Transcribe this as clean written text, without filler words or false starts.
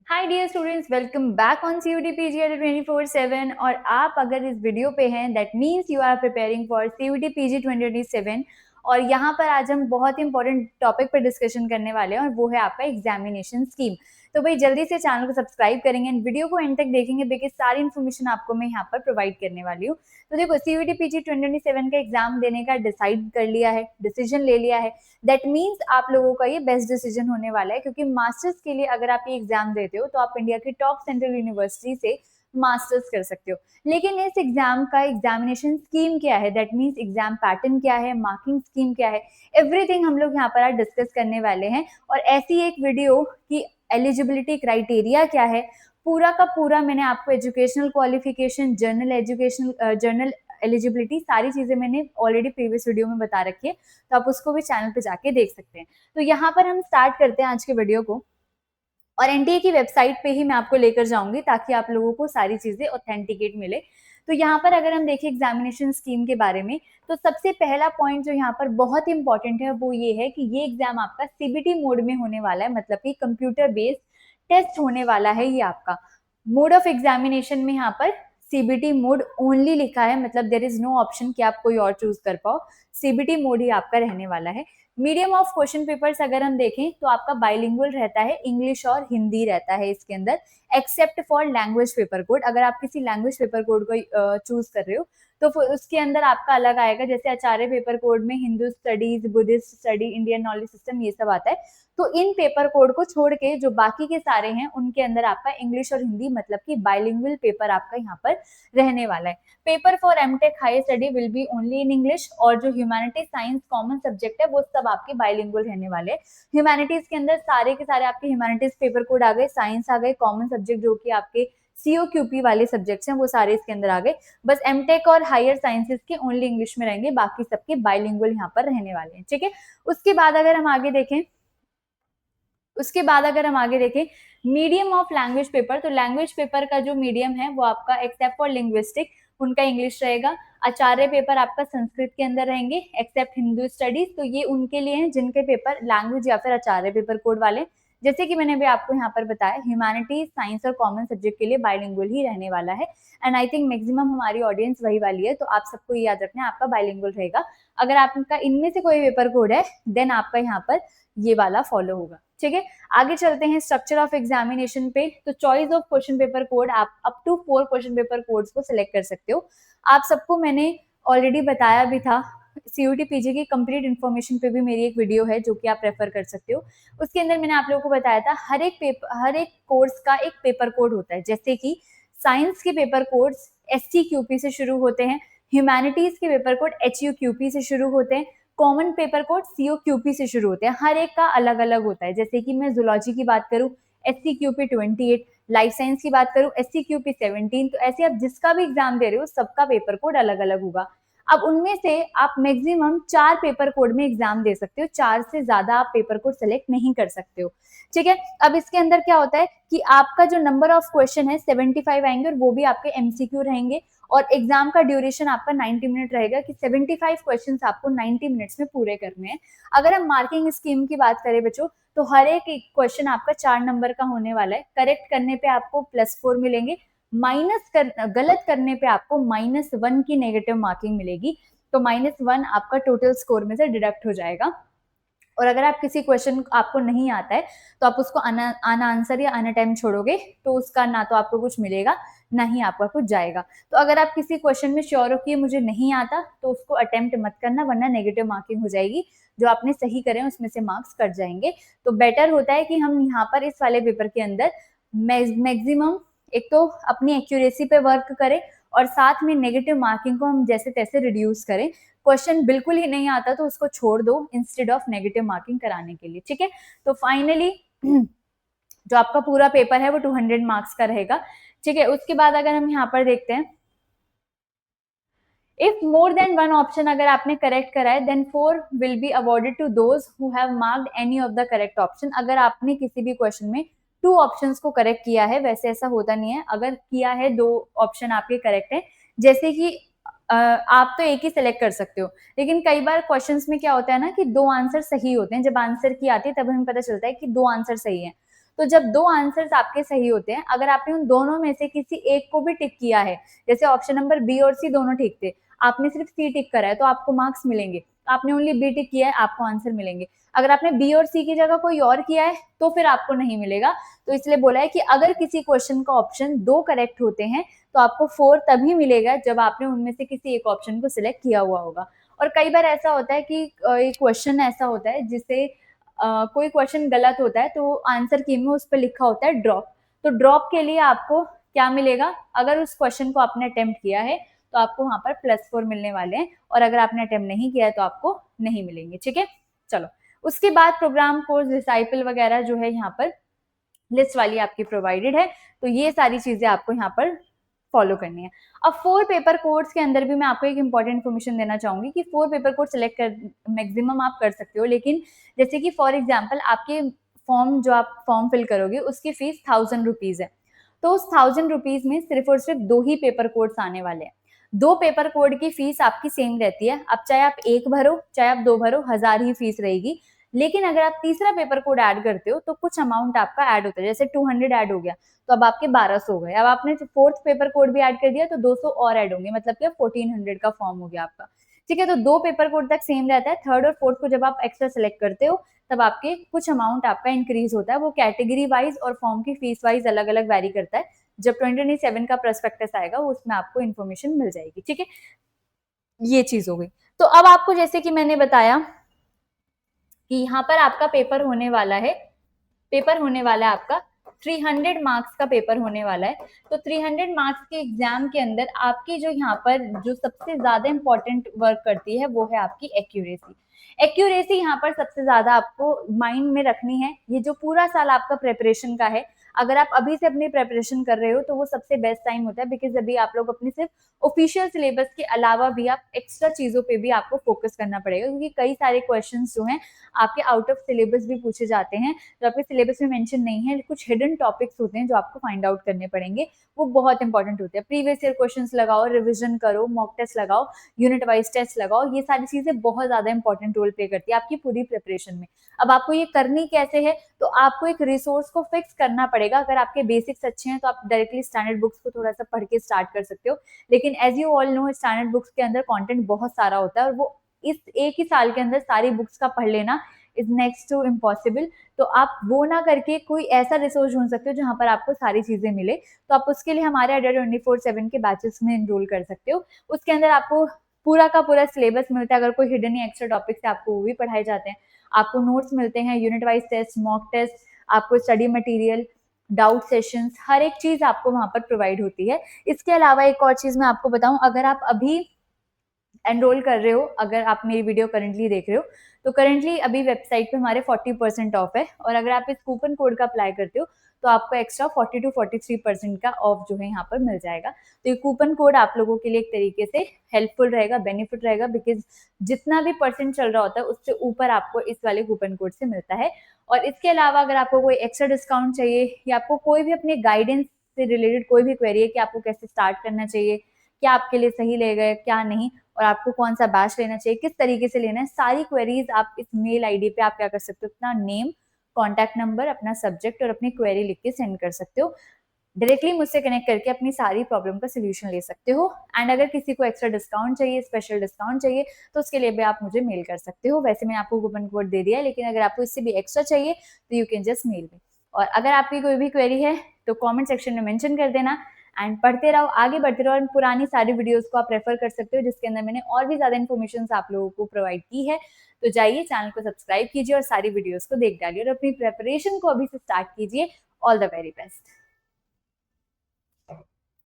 Hi dear students, welcome back on CUET PG 24/7। और आप अगर इस वीडियो पे हैं that means you are preparing for CUET PG 2027। और यहाँ पर आज हम बहुत इंपॉर्टेंट टॉपिक पर डिस्कशन करने वाले हैं और वो है आपका एग्जामिनेशन स्कीम। तो भाई जल्दी से चैनल को सब्सक्राइब करेंगे एंड वीडियो को एंड तक देखेंगे बिकॉज सारी इन्फॉर्मेशन आपको मैं यहाँ पर प्रोवाइड करने वाली हूँ। तो देखो, CUET PG 2027 का एग्जाम देने का डिसाइड कर लिया है, डिसीजन ले लिया है। दैट मीन्स आप लोगों का ये बेस्ट डिसीजन होने वाला है, क्योंकि मास्टर्स के लिए अगर आप ये एग्जाम देते हो तो आप इंडिया की टॉप सेंट्रल यूनिवर्सिटी से मास्टर्स कर सकते हो। लेकिन इस एग्जाम का एग्जामिनेशन स्कीम क्या है, दैट मीन्स एग्जाम पैटर्न क्या है, मार्किंग स्कीम क्या है, एवरीथिंग हम लोग यहाँ पर आज डिस्कस करने वाले हैं। और ऐसी एक वीडियो की एलिजिबिलिटी क्राइटेरिया क्या है, पूरा का पूरा मैंने आपको एजुकेशनल क्वालिफिकेशन, जर्नल एलिजिबिलिटी, सारी चीजें मैंने ऑलरेडी प्रीवियस वीडियो में बता रखी है, तो आप उसको भी चैनल पे जाके देख सकते हैं। तो यहाँ पर हम स्टार्ट करते हैं आज के वीडियो को। और एनटीए की वेबसाइट पे ही मैं आपको लेकर जाऊंगी ताकि आप लोगों को सारी चीजें ऑथेंटिकेट मिले। तो यहाँ पर अगर हम देखें एग्जामिनेशन स्कीम के बारे में, तो सबसे पहला पॉइंट जो यहाँ पर बहुत इंपॉर्टेंट है वो ये है कि ये एग्जाम आपका सीबीटी मोड में होने वाला है, मतलब कि कंप्यूटर बेस्ड टेस्ट होने वाला है। ये आपका मोड ऑफ एग्जामिनेशन में यहाँ पर सीबीटी मोड ओनली लिखा है, मतलब देर इज नो ऑप्शन कि आप कोई और चूज कर पाओ। सीबीटी मोड ही आपका रहने वाला है। मीडियम ऑफ क्वेश्चन पेपर्स अगर हम देखें तो आपका बाइलिंगुअल रहता है, इंग्लिश और हिंदी रहता है इसके अंदर, except for language paper code. अगर आप किसी लैंग्वेज पेपर कोड को चूज कर रहे हो तो उसके अंदर आपका अलग आएगा, जैसे आचार्य पेपर कोड में Hindu studies, Buddhist study, Indian knowledge system, ये सब आता है। तो इन पेपर कोड को छोड़ के जो बाकी के सारे हैं उनके अंदर आपका इंग्लिश और हिंदी, मतलब कि बाइलिंगुअल पेपर आपका यहाँ पर रहने वाला है। Paper for MTech higher study will be only in English, और जो ह्यूमैनिटीज, साइंस, कॉमन सब्जेक्ट है वो सब आपके बाइलिंगुअल रहने वाले हैं। ह्यूमैनिटीज के अंदर सारे के सारे आपके ह्यूमैनिटीज पेपर कोड आ गए, साइंस आ गए, कॉमन सब्जेक्ट जो कि आपके COQP वाले सब्जेक्ट्स हैं वो सारे इसके अंदर आ गए। बस एमटेक और हायर साइंसेस के ओनली इंग्लिश में रहेंगे, बाकी सबके बाइलिंगुअल यहाँ पर रहने वाले हैं। ठीक है, उसके बाद अगर हम आगे देखें, मीडियम ऑफ लैंग्वेज पेपर, तो लैंग्वेज पेपर का जो मीडियम है वो आपका एक्सेप्ट फॉर लिंग्विस्टिक उनका इंग्लिश रहेगा। आचार्य पेपर आपका संस्कृत के अंदर रहेंगे, एक्सेप्ट हिंदू स्टडीज, तो ये उनके लिए हैं जिनके पेपर लैंग्वेज या फिर आचार्य पेपर कोड वाले। जैसे कि मैंने भी आपको यहाँ पर बताया, ह्यूमैनिटीज, साइंस और कॉमन सब्जेक्ट के लिए बाइलिंगुअल ही रहने वाला है। एंड आई थिंक मैक्सिमम हमारी ऑडियंस वही वाली है, तो आप सबको ये याद रखना है आपका बाइलिंगुअल रहेगा। अगर आपका इनमें से कोई पेपर कोड है देन आपका यहाँ पर ये वाला फॉलो होगा। ठीक है, आगे चलते हैं स्ट्रक्चर ऑफ एग्जामिनेशन पे। तो choice of question paper code, आप up to 4 question paper codes को सिलेक्ट कर सकते हो। आप सबको मैंने ऑलरेडी बताया भी था, CUET PG की कंप्लीट इन्फॉर्मेशन पे भी मेरी एक वीडियो है जो कि आप रेफर कर सकते हो। उसके अंदर मैंने आप लोगों को बताया था हर एक कोर्स का एक पेपर कोड होता है। जैसे कि साइंस के पेपर कोड्स STQP से शुरू होते हैं, ह्यूमैनिटीज के पेपर कोड HUQP से शुरू होते हैं, कॉमन पेपर कोड COQP से शुरू होते हैं। हर एक का अलग अलग होता है। जैसे कि मैं जूलॉजी की बात करूं SCQP 28, लाइफ साइंस की बात करूं SCQP 17, तो ऐसे आप जिसका भी एग्जाम दे रहे हो सबका पेपर कोड अलग अलग होगा। अब उनमें से आप मैक्सिमम 4 पेपर कोड में एग्जाम दे सकते हो, 4 से ज्यादा आप पेपर कोड सेलेक्ट नहीं कर सकते हो। ठीक है, अब इसके अंदर क्या होता है कि आपका जो नंबर ऑफ क्वेश्चन है 75 आएंगे और वो भी आपके MCQ रहेंगे। और एग्जाम का ड्यूरेशन आपका 90 मिनट रहेगा कि 75 क्वेश्चंस आपको 90 मिनट्स में पूरे करने हैं। अगर हम मार्किंग स्कीम की बात करें बच्चों, तो हर एक क्वेश्चन आपका 4 नंबर का होने वाला है। करेक्ट करने पे आपको +4 मिलेंगे, गलत करने पे आपको -1 की नेगेटिव मार्किंग मिलेगी। तो -1 आपका टोटल स्कोर में से डिडक्ट हो जाएगा। और अगर आप किसी क्वेश्चन आपको नहीं आता है तो आप उसको अनआंसर या अनअटेम्प्ट छोड़ोगे तो उसका ना तो आपको कुछ मिलेगा ना ही आपका कुछ जाएगा। तो अगर आप किसी क्वेश्चन में श्योर हो कि ये मुझे नहीं आता तो उसको अटेम्प्ट मत करना, वरना नेगेटिव मार्किंग हो जाएगी। जो आपने सही करे उसमें से मार्क्स कट जाएंगे। तो बेटर होता है कि हम यहाँ पर इस वाले पेपर के अंदर मैक्सिमम एक तो अपनी एक्यूरेसी पे वर्क करें और साथ में नेगेटिव मार्किंग को हम जैसे तैसे रिड्यूस करें। क्वेश्चन बिल्कुल ही नहीं आता तो उसको छोड़ दो इंस्टेड ऑफ नेगेटिव मार्किंग कराने के लिए। ठीक है, तो फाइनली जो आपका पूरा पेपर है वो 200 मार्क्स का रहेगा। ठीक है, उसके बाद अगर हम यहाँ पर देखते हैं, if more than one option अगर आपने करेक्ट करा है then 4 will be awarded to those who have marked any of the correct option. अगर आपने किसी भी क्वेश्चन में 2 ऑप्शंस को करेक्ट किया है, वैसे ऐसा होता नहीं है, अगर किया है 2 ऑप्शन आपके करेक्ट है, जैसे कि आप तो एक ही सिलेक्ट कर सकते हो, लेकिन कई बार क्वेश्चंस में क्या होता है ना कि 2 आंसर सही होते हैं। जब आंसर की आती है तब हमें पता चलता है कि 2 आंसर सही है, तो जब दो आंसर्स आपके सही होते हैं, अगर आपने उन दोनों में से किसी एक को भी टिक किया है, जैसे ऑप्शन नंबर बी और सी दोनों ठीक थे, आपने सिर्फ सी टिक करा है तो आपको मार्क्स मिलेंगे। आपने ओनली बी टिक किया है, आपको आंसर मिलेंगे। अगर आपने बी और सी की जगह कोई और किया है तो फिर आपको नहीं मिलेगा। तो इसलिए बोला है कि अगर किसी क्वेश्चन का ऑप्शन दो करेक्ट होते हैं तो आपको 4 तभी मिलेगा जब आपने उनमें से किसी एक ऑप्शन को सिलेक्ट किया हुआ होगा। और कई बार ऐसा होता है कि एक क्वेश्चन ऐसा होता है जिसे कोई क्वेश्चन गलत होता है तो आंसर की में उस पर लिखा होता है ड्रॉप। तो ड्रॉप के लिए आपको क्या मिलेगा, अगर उस क्वेश्चन को आपने अटेम्प्ट किया है तो आपको वहां पर +4 मिलने वाले हैं, और अगर आपने अटेम्प्ट नहीं किया है तो आपको नहीं मिलेंगे। ठीक है, चलो उसके बाद प्रोग्राम कोर्स डिसाइपल वगैरह जो है यहाँ पर लिस्ट वाली आपकी प्रोवाइडेड है। तो ये सारी चीजें आपको यहाँ पर फॉलो करनी है। अब 4 पेपर कोड्स के अंदर भी मैं आपको एक इंपॉर्टेंट इन्फॉर्मेशन देना चाहूंगी कि 4 पेपर कोड सिलेक्ट कर मैक्सिमम आप कर सकते हो, लेकिन जैसे कि फॉर एग्जाम्पल आपके फॉर्म जो आप फॉर्म फिल करोगे उसकी फीस 1000 रुपीज है, तो उस 1000 रुपीज में सिर्फ और सिर्फ 2 ही पेपर कोड्स आने वाले हैं। 2 पेपर कोड की फीस आपकी सेम रहती है। अब चाहे आप 1 भरो चाहे आप 2 भरो, 1000 ही फीस रहेगी। लेकिन अगर आप तीसरा पेपर कोड ऐड करते हो तो कुछ अमाउंट आपका ऐड होता है, जैसे 200 ऐड हो गया तो अब आपके 1200 हो गए। अब आपने 4th पेपर कोड भी ऐड कर दिया तो 200 और ऐड होंगे, मतलब कि 1400 का फॉर्म हो गया आपका। ठीक है, तो 2 पेपर कोड तक सेम रहता है। 3rd और 4th को जब आप एक्स्ट्रा सेलेक्ट करते हो तब आपके कुछ अमाउंट आपका इंक्रीज होता है, वो कैटेगरी वाइज और फॉर्म की फीस वाइज अलग अलग वेरी करता है। जब 2027 का प्रोस्पेक्टस आएगा उसमें आपको इन्फॉर्मेशन मिल जाएगी। ठीक है, ये चीज हो गई। तो अब आपको जैसे कि मैंने बताया कि यहाँ पर आपका पेपर होने वाला है, पेपर होने वाला है आपका 300 मार्क्स का पेपर होने वाला है। तो 300 मार्क्स के एग्जाम के अंदर आपकी जो यहाँ पर जो सबसे ज्यादा इंपॉर्टेंट वर्क करती है वो है आपकी एक्यूरेसी। एक्यूरेसी यहाँ पर सबसे ज्यादा आपको माइंड में रखनी है। ये जो पूरा साल आपका प्रेपरेशन का है, अगर आप अभी से अपनी प्रेपरेशन कर रहे हो तो वो सबसे बेस्ट टाइम होता है, बिकॉज अभी आप लोग अपनी सिर्फ ऑफिशियल सिलेबस के अलावा भी आप एक्स्ट्रा चीजों पे भी आपको फोकस करना पड़ेगा, क्योंकि कई सारे क्वेश्चंस जो हैं आपके आउट ऑफ सिलेबस भी पूछे जाते हैं जो आपके सिलेबस में मेंशन नहीं है। कुछ हिडन टॉपिक्स होते हैं जो आपको फाइंड आउट करने पड़ेंगे, वो बहुत इंपॉर्टेंट होते हैं। प्रीवियस ईयर क्वेश्चंस लगाओ, रिविजन करो, मॉक टेस्ट लगाओ, यूनिट वाइज टेस्ट लगाओ, ये सारी चीजें बहुत ज्यादा इंपॉर्टेंट रोल प्ले करती है आपकी पूरी प्रिपरेशन में। अब आपको ये करनी कैसे है, तो आपको एक रिसोर्स को फिक्स करना पड़ेगा। अगर आपके बेसिक्स अच्छे हैं तो आप डायरेक्टली स्टैंडर्ड बुक्स को थोड़ा सा पढ़ के स्टार्ट कर सकते हो, लेकिन as you all know standard books के अंदर कंटेंट बहुत सारा होता है और वो इस एक ही साल के अंदर सारी बुक्स का पढ़ लेना इज नेक्स्ट टू इम्पॉसिबल। तो आप वो ना करके कोई ऐसा रिसोर्स ढूंढ सकते हो जहां पर आपको सारी चीजें मिले। तो आप उसके लिए हमारे अड्डा 24/7 के बैचेस में एनरोल कर सकते हो। उसके अंदर आपको पूरा का पूरा सिलेबस मिलता है। अगर कोई हिडन या एक्स्ट्रा टॉपिक्स है आपको वो भी पढ़ाए जाते हैं। आपको नोट्स मिलते हैं, unit wise test, mock test, आपको स्टडी मटेरियल, डाउट सेशंस, हर एक चीज आपको वहां पर प्रोवाइड होती है। इसके अलावा एक और चीज मैं आपको बताऊं, अगर आप अभी एनरोल कर रहे हो, अगर आप मेरी वीडियो करंटली देख रहे हो तो करंटली अभी वेबसाइट पे हमारे 40% ऑफ है, और अगर आप इस कूपन कोड का अप्लाई करते हो तो आपको एक्स्ट्रा 40 to 43% का ऑफ जो है यहाँ पर मिल जाएगा। तो ये कूपन कोड आप लोगों के लिए एक तरीके से हेल्पफुल रहेगा, बेनिफिट रहेगा, बिकॉज जितना भी परसेंट चल रहा होता है उससे ऊपर आपको इस वाले कूपन कोड से मिलता है। और इसके अलावा अगर आपको कोई एक्स्ट्रा डिस्काउंट चाहिए या आपको कोई भी अपने गाइडेंस से रिलेटेड कोई भी क्वेरी है कि आपको कैसे स्टार्ट करना चाहिए, क्या आपके लिए सही लगेगा क्या नहीं, और आपको कौन सा बैच लेना चाहिए, किस तरीके से लेना है, सारी क्वेरीज आप इस मेल आईडी पे आप क्या कर सकते हो, अपना नेम, कॉन्टैक्ट नंबर, अपना सब्जेक्ट और अपनी क्वेरी लिख के सेंड कर सकते हो। डायरेक्टली मुझसे कनेक्ट करके अपनी सारी प्रॉब्लम का सोल्यूशन ले सकते हो। एंड अगर किसी को एक्स्ट्रा डिस्काउंट चाहिए, स्पेशल डिस्काउंट चाहिए, तो उसके लिए भी आप मुझे मेल कर सकते हो। वैसे मैंने आपको कूपन कोड दे दिया है, लेकिन अगर आपको इससे भी एक्स्ट्रा चाहिए तो you can just mail me. और अगर आपकी कोई भी क्वेरी है तो कॉमेंट सेक्शन में मेंशन कर देना। एंड पढ़ते रहो, आगे बढ़ते रहो, और पुरानी सारी वीडियोस को आप रेफर कर सकते हो जिसके अंदर मैंने और भी ज्यादा इन्फॉर्मेशन आप लोगों को प्रोवाइड की है। तो जाइए, चैनल को सब्सक्राइब कीजिए और सारी वीडियोस को देख डालिए और अपनी प्रेपरेशन को अभी से स्टार्ट कीजिए। All the very best.